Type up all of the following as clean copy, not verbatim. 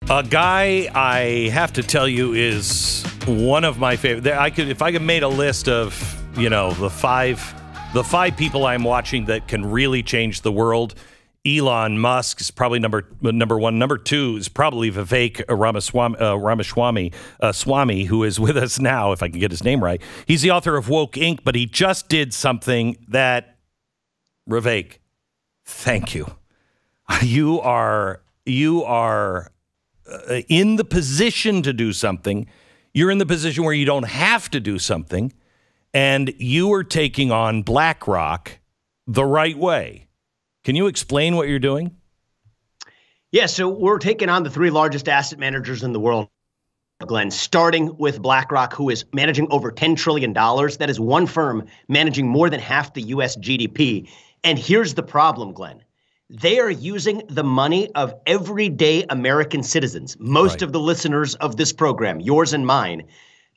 A guy I have to tell you is one of my favorite. If I could made a list of, the five people I'm watching that can really change the world. Elon Musk is probably number one. Number two is probably Vivek Ramaswamy, who is with us now, if I can get his name right. He's the author of Woke Inc., but he just did something that, Vivek, thank you. You are in the position to do something. You're in the position where you don't have to do something, and you are taking on BlackRock the right way. Can you explain what you're doing? Yeah, so we're taking on the three largest asset managers in the world, Glenn, starting with BlackRock, who is managing over $10 trillion. That is one firm managing more than half the U.S. GDP. And here's the problem, Glenn. They are using the money of everyday American citizens, most of the listeners of this program, yours and mine,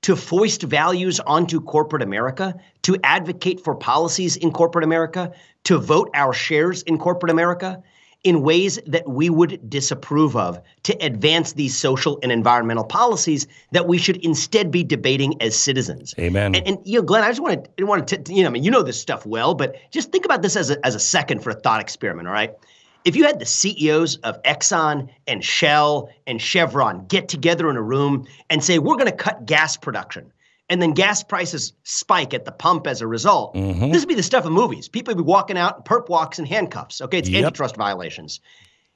to foist values onto corporate America, to advocate for policies in corporate America, to vote our shares in corporate America in ways that we would disapprove of, to advance these social and environmental policies that we should instead be debating as citizens. Amen. And Glenn, I just want to, you know this stuff well, but just think about this as a second for a thought experiment, all right? If you had the CEOs of Exxon and Shell and Chevron get together in a room and say, we're going to cut gas production, and then gas prices spike at the pump as a result, this would be the stuff of movies. People would be walking out in perp walks and handcuffs. Okay, it's antitrust violations.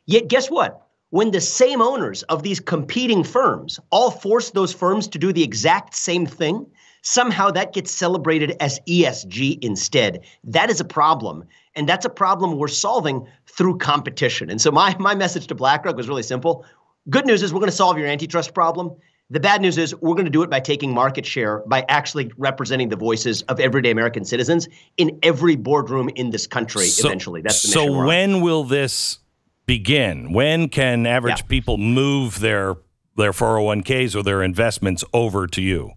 Yet guess what? When the same owners of these competing firms all force those firms to do the exact same thing, somehow that gets celebrated as ESG instead. That is a problem. And that's a problem we're solving through competition. And so my message to BlackRock was really simple. Good news is we're going to solve your antitrust problem. The bad news is we're going to do it by taking market share, by actually representing the voices of everyday American citizens in every boardroom in this country eventually. That's the mission we're on. So when will this begin? When can average people move their 401ks or their investments over to you?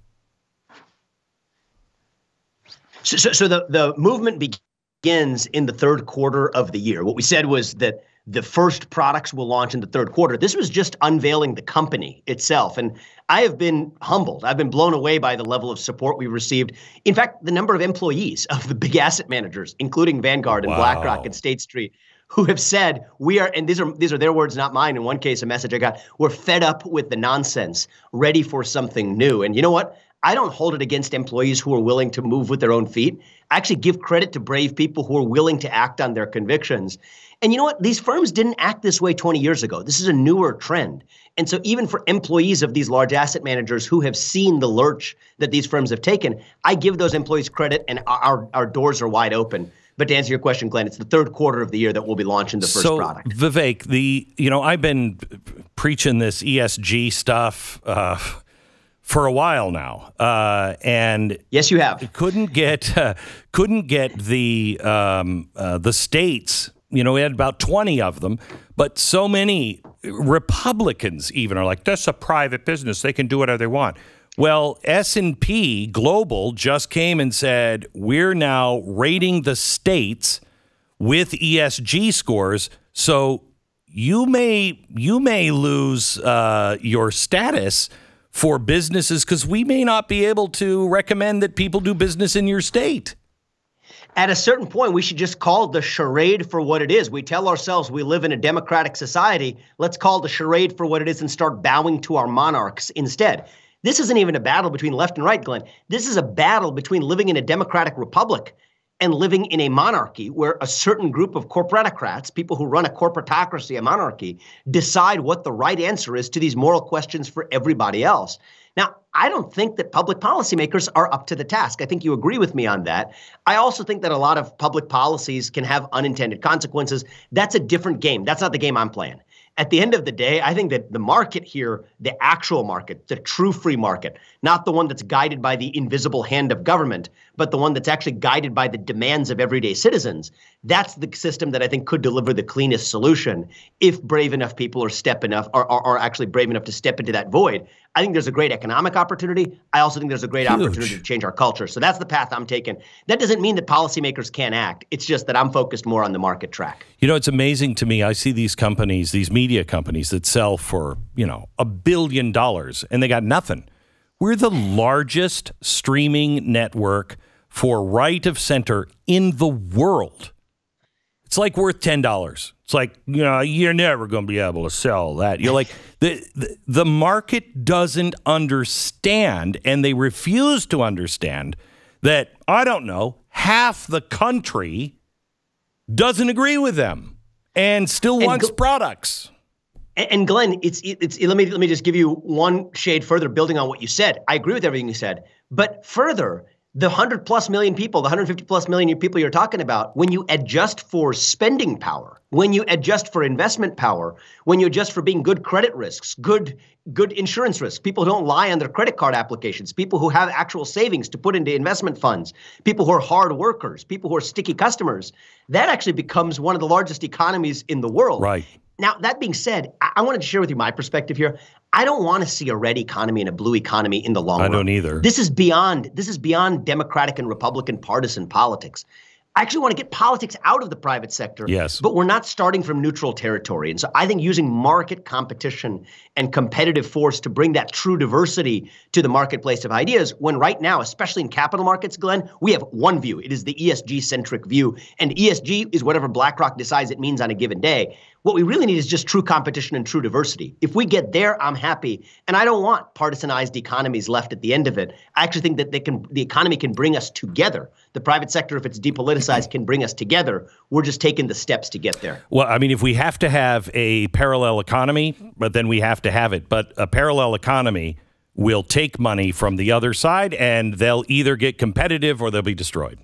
So the movement begins in the third quarter of the year. What we said was that the first products will launch in the third quarter. This was just unveiling the company itself. And I have been humbled. I've been blown away by the level of support we've received. In fact, the number of employees of the big asset managers, including Vanguard and BlackRock and State Street, who have said we are, and these are their words, not mine. In one case, a message I got, we're fed up with the nonsense, ready for something new. And you know what? I don't hold it against employees who are willing to move with their own feet. I actually give credit to brave people who are willing to act on their convictions. And you know what? These firms didn't act this way 20 years ago. This is a newer trend. And so even for employees of these large asset managers who have seen the lurch that these firms have taken, I give those employees credit, and our doors are wide open. But to answer your question, Glenn, it's the third quarter of the year that we'll be launching the first product. Vivek, I've been preaching this ESG stuff for a while now, and yes, you have. Couldn't get the states. We had about 20 of them, but so many Republicans even are like, that's a private business. They can do whatever they want. Well, S&P Global just came and said, we're now rating the states with ESG scores. So you may lose your status for businesses because we may not be able to recommend that people do business in your state. At a certain point, we should just call the charade for what it is. We tell ourselves we live in a democratic society. Let's call the charade for what it is and start bowing to our monarchs instead. This isn't even a battle between left and right, Glenn. This is a battle between living in a democratic republic and living in a monarchy where a certain group of corporatocrats, people who run a corporatocracy, a monarchy, decide what the right answer is to these moral questions for everybody else. Now, I don't think that public policymakers are up to the task. I think you agree with me on that. I also think that a lot of public policies can have unintended consequences. That's a different game. That's not the game I'm playing. At the end of the day, I think that the market here, the actual market, the true free market, not the one that's guided by the invisible hand of government, but the one that's actually guided by the demands of everyday citizens, That's the system that I think could deliver the cleanest solution if brave enough people are actually brave enough to step into that void. I think there's a great economic opportunity. I also think there's a great opportunity to change our culture. So that's the path I'm taking. That doesn't mean that policymakers can't act. It's just that I'm focused more on the market track. You know, it's amazing to me. I see these companies, these media companies that sell for, $1 billion and they got nothing. We're the largest streaming network for right of center in the world. It's like worth $10. It's like, you're never going to be able to sell that. You're like, the market doesn't understand, and they refuse to understand that, I don't know, half the country doesn't agree with them and still wants products. And Glenn, it's let me just give you one shade further, building on what you said. I agree with everything you said, but further, the 100+ million people, the 150+ million people you're talking about, when you adjust for spending power, when you adjust for investment power, when you adjust for being good credit risks, good insurance risks, people who don't lie on their credit card applications, people who have actual savings to put into investment funds, people who are hard workers, people who are sticky customers, that actually becomes one of the largest economies in the world. Right. Now, that being said, I wanted to share with you my perspective here. I don't want to see a red economy and a blue economy in the long run. I don't either. This is beyond Democratic and Republican partisan politics. I actually want to get politics out of the private sector. Yes. But we're not starting from neutral territory. And so I think using market competition and competitive force to bring that true diversity to the marketplace of ideas, when right now, especially in capital markets, Glenn, we have one view. It is the ESG-centric view. And ESG is whatever BlackRock decides it means on a given day. What we really need is just true competition and true diversity. If we get there, I'm happy. And I don't want partisanized economies left at the end of it. I actually think that the economy can bring us together. The private sector, if it's depoliticized, can bring us together. We're just taking the steps to get there. Well, I mean, if we have to have a parallel economy, but then we have to have it. But a parallel economy will take money from the other side, and they'll either get competitive or they'll be destroyed.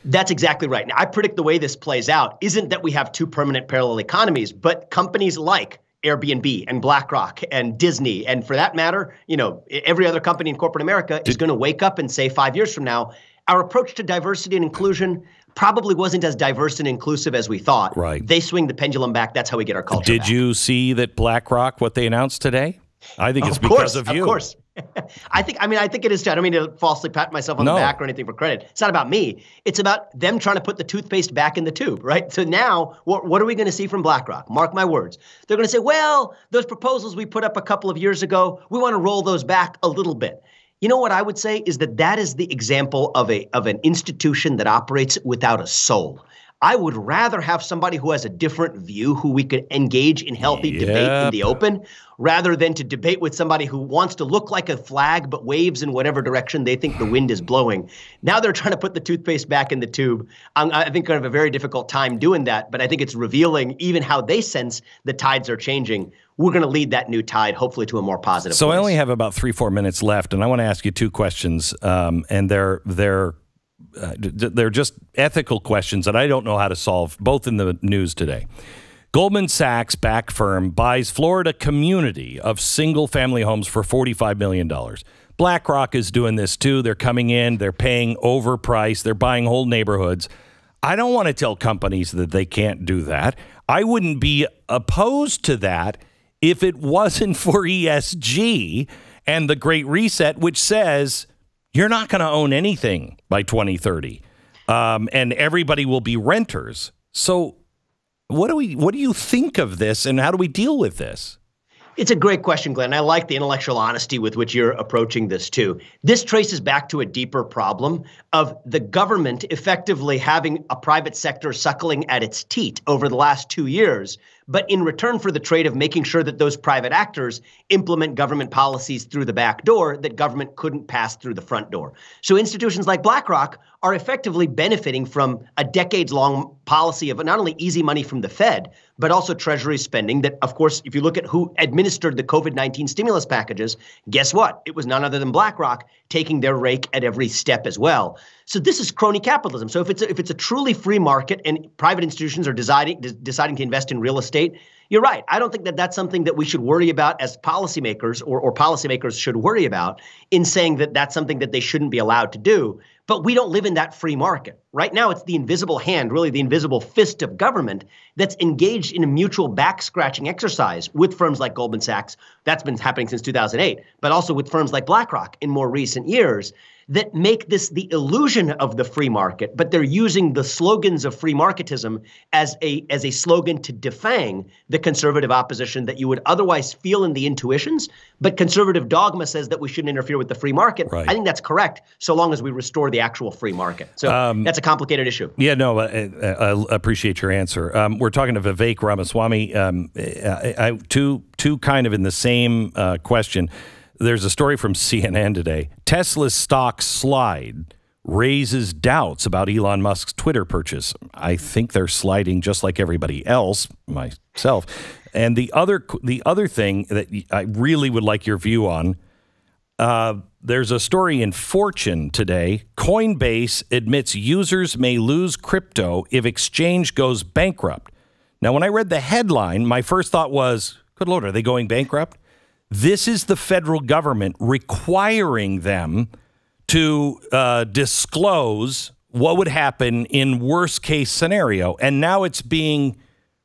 That's exactly right. Now, I predict the way this plays out isn't that we have two permanent parallel economies, but companies like Airbnb and BlackRock and Disney, and for that matter, every other company in corporate America is going to wake up and say 5 years from now, our approach to diversity and inclusion probably wasn't as diverse and inclusive as we thought. Right. They swing the pendulum back. That's how we get our culture back. Did you see that BlackRock, what they announced today? I think it's because of you. Of course. I think it is. I don't mean to falsely pat myself on the back or anything for credit. It's not about me. It's about them trying to put the toothpaste back in the tube, right? So now, what are we going to see from BlackRock? Mark my words. They're going to say, well, those proposals we put up a couple of years ago, we want to roll those back a little bit. You know what I would say is that is the example of an institution that operates without a soul. I would rather have somebody who has a different view, who we could engage in healthy debate in the open, rather than to debate with somebody who wants to look like a flag but waves in whatever direction they think the wind is blowing. Now they're trying to put the toothpaste back in the tube. I think going to have a very difficult time doing that, but I think it's revealing even how they sense the tides are changing. We're going to lead that new tide, hopefully, to a more positive place. I only have about 3-4 minutes left, and I want to ask you two questions, and they're just ethical questions that I don't know how to solve, both in the news today. Goldman Sachs-backed firm buys Florida community of single-family homes for $45 million. BlackRock is doing this too. They're coming in. They're paying overpriced. They're buying whole neighborhoods. I don't want to tell companies that they can't do that. I wouldn't be opposed to that if it wasn't for ESG and the Great Reset, which says you're not going to own anything by 2030, and everybody will be renters. So what do you think of this, and how do we deal with this? It's a great question, Glenn. I like the intellectual honesty with which you're approaching this, too. This traces back to a deeper problem of the government effectively having a private sector suckling at its teat over the last 2 years, but in return for the trade of making sure that those private actors implement government policies through the back door that government couldn't pass through the front door. So institutions like BlackRock are effectively benefiting from a decades-long policy of not only easy money from the Fed, but also Treasury spending that, of course, if you look at who administered the COVID-19 stimulus packages, guess what? It was none other than BlackRock taking their rake at every step as well. So this is crony capitalism. So if it's a truly free market and private institutions are deciding to invest in real estate, you're right. I don't think that that's something that we should worry about as policymakers or policymakers should worry about in saying that that's something that they shouldn't be allowed to do. But we don't live in that free market. Right now, it's the invisible hand, really the invisible fist of government that's engaged in a mutual back-scratching exercise with firms like Goldman Sachs. That's been happening since 2008, but also with firms like BlackRock in more recent years that make this the illusion of the free market, but they're using the slogans of free marketism as a slogan to defang the conservative opposition that you would otherwise feel in the intuitions. But conservative dogma says that we shouldn't interfere with the free market. Right. I think that's correct, so long as we restore the actual free market. So that's a complicated issue. Yeah, no, I appreciate your answer. We're talking to Vivek Ramaswamy. Two kind of in the same question. There's a story from CNN today. Tesla's stock slide raises doubts about Elon Musk's Twitter purchase. I think they're sliding just like everybody else, myself. And the other thing that I really would like your view on, there's a story in Fortune today. Coinbase admits users may lose crypto if exchange goes bankrupt. Now, when I read the headline, my first thought was, good Lord, are they going bankrupt? This is the federal government requiring them to disclose what would happen in worst case scenario. And now it's being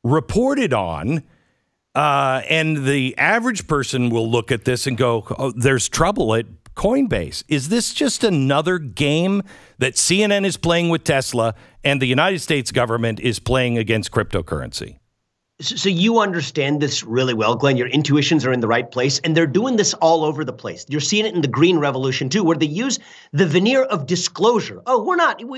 reported on. And the average person will look at this and go, oh, there's trouble at Coinbase. Is this just another game that CNN is playing with Tesla and the United States government is playing against cryptocurrency? So you understand this really well, Glenn. Your intuitions are in the right place, and they're doing this all over the place. You're seeing it in the green revolution, too, where they use the veneer of disclosure. Oh,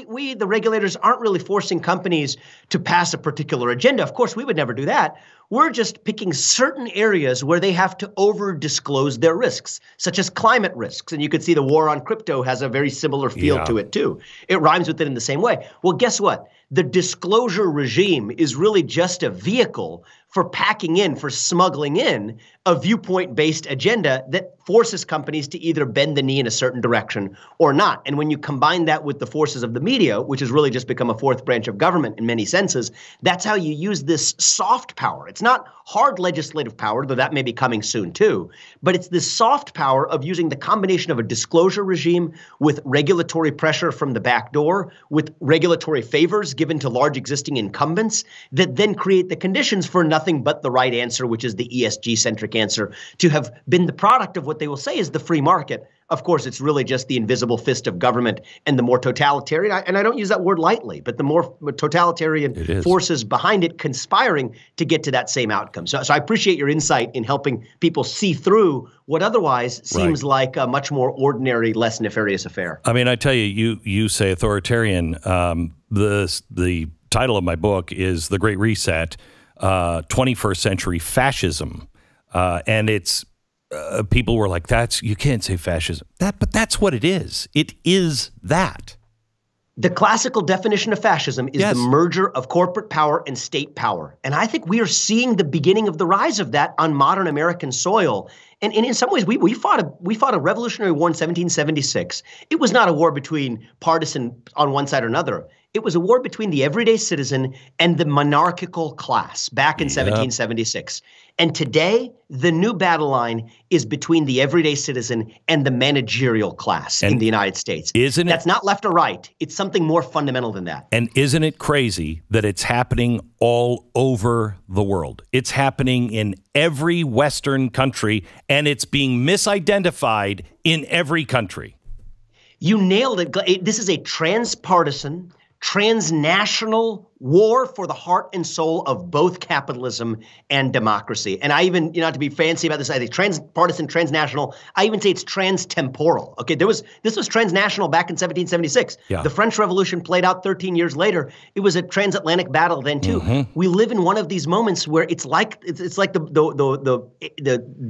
we, the regulators, aren't really forcing companies to pass a particular agenda. Of course, we would never do that. We're just picking certain areas where they have to over-disclose their risks, such as climate risks. And you could see the war on crypto has a very similar feel to it, too. It rhymes with it in the same way. Well, guess what? The disclosure regime is really just a vehicle for packing in, for smuggling in a viewpoint-based agenda that forces companies to either bend the knee in a certain direction or not. And when you combine that with the forces of the media, which has really just become a fourth branch of government in many senses, that's how you use this soft power. It's not hard legislative power, though that may be coming soon too, but it's this soft power of using the combination of a disclosure regime with regulatory pressure from the back door, with regulatory favors given to large existing incumbents that then create the conditions for nothing but the right answer, which is the ESG-centric answer, to have been the product of what they will say is the free market. Of course, it's really just the invisible fist of government and the more totalitarian, and I don't use that word lightly, but the more totalitarian forces behind it conspiring to get to that same outcome. So I appreciate your insight in helping people see through what otherwise seems like a much more ordinary, less nefarious affair. I mean, I tell you, you say authoritarian. The title of my book is The Great Reset, 21st Century Fascism. And it's people were like, you can't say fascism. But that's what it is. It is that. The classical definition of fascism is the merger of corporate power and state power. And I think we are seeing the beginning of the rise of that on modern American soil. And in some ways, we fought a revolutionary war in 1776. It was not a war between partisan on one side or another. It was a war between the everyday citizen and the monarchical class back in 1776. And today, the new battle line is between the everyday citizen and the managerial class in the United States. That's not left or right. It's something more fundamental than that. And isn't it crazy that it's happening all over the world? It's happening in every Western country, and it's being misidentified in every country. You nailed it. This is a transpartisan, transnational war for the heart and soul of both capitalism and democracy. And I even, not to be fancy about this, I say transpartisan, transnational. I even say it's transtemporal. Okay, this was transnational back in 1776. Yeah. The French Revolution played out 13 years later. It was a transatlantic battle then too. Mm-hmm. We live in one of these moments where it's like the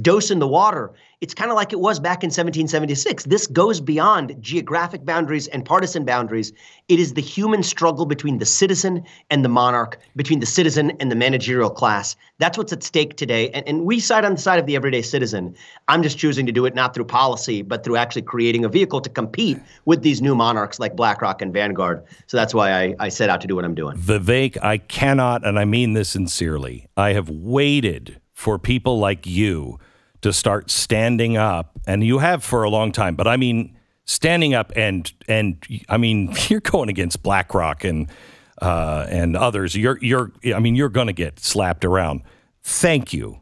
dose in the water it's kind of like it was back in 1776. This goes beyond geographic boundaries and partisan boundaries. It is the human struggle between the citizen and the monarch, between the citizen and the managerial class. That's what's at stake today. And we side on the side of the everyday citizen. I'm just choosing to do it not through policy, but through actually creating a vehicle to compete with these new monarchs like BlackRock and Vanguard. So that's why I set out to do what I'm doing. Vivek, I cannot, and I mean this sincerely, I have waited for people like you to start standing up, and you have for a long time, but I mean standing up and I mean you're going against BlackRock and others. You're going to get slapped around. Thank you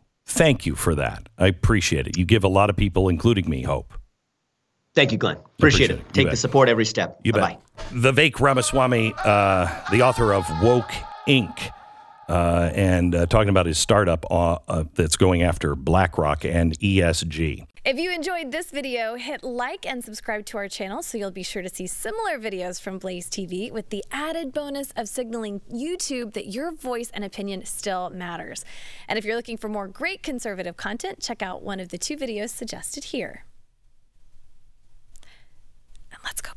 for that. I appreciate it. You give a lot of people, including me, hope. Thank you, Glenn. Appreciate it. Take the support every step. Bye-bye. Vivek Ramaswamy, the author of Woke Inc., and talking about his startup that's going after BlackRock and ESG. If you enjoyed this video, hit like and subscribe to our channel so you'll be sure to see similar videos from BlazeTV with the added bonus of signaling YouTube that your voice and opinion still matters. And if you're looking for more great conservative content, check out one of the 2 videos suggested here. And let's go.